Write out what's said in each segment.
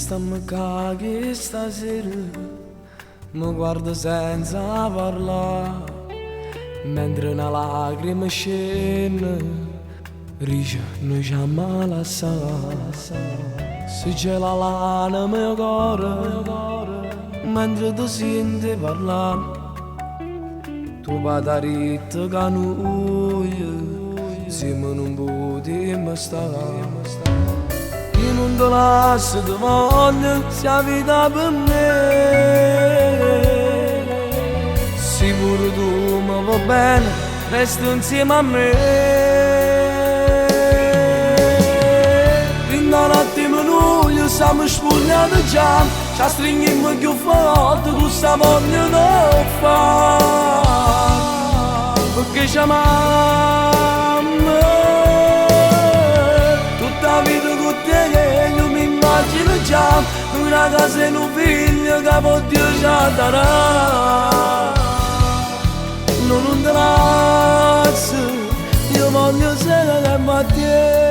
Basta mi caghi stasera, mi guardo senza parlare, mentre una lacrima scende, dice non c'è mai lasciare. Se c'è la lana mio cuore, mentre tu senti parlare, tu vai dritto che noi siamo non potremmo stare. Io non ti lascio, ti voglio, sia vita per me. Sicuro tu mi va bene, resta insieme a me. In un attimo noi siamo spogliati già, ci stringiamo più forte, questa voglia da fare. Perché ci amiamo, tutta la vita con te che io mi immagino già, una casa e un figlio che può Dio ci darà. Non ti lascio, io voglio essere con te.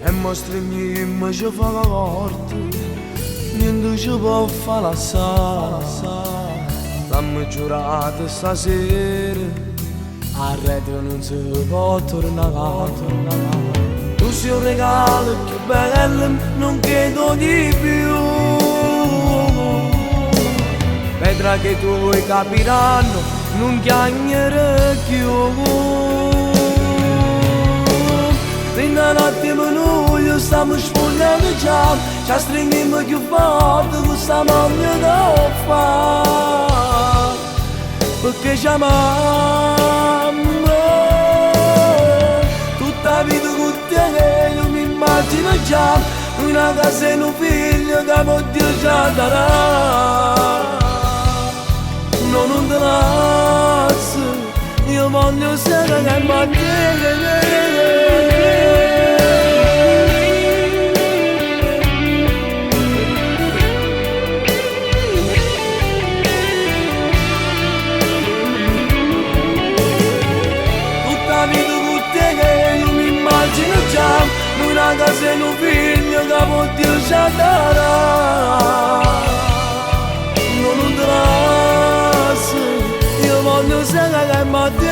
E mo stringiamo ci fa forte, niente ci può far lasciare. L'hanno giurato stasera, a rete non si può tornare. Tu sei un regalo più bello, non chiedo di più. Vedrai che i tuoi capiranno, non chiamare più. In un attimo noi stiamo spogliando già, ci stringiamo più forte, questa voglia da fare. Perché ci amiamo, tutta la vita con te che io mi immagino già, una casa e un figlio che può Dio ci darà. Non ti lascio, io voglio essere con te. Una casa e un figlio che può Dio ci darà. Non ti lascio, io voglio essere con te.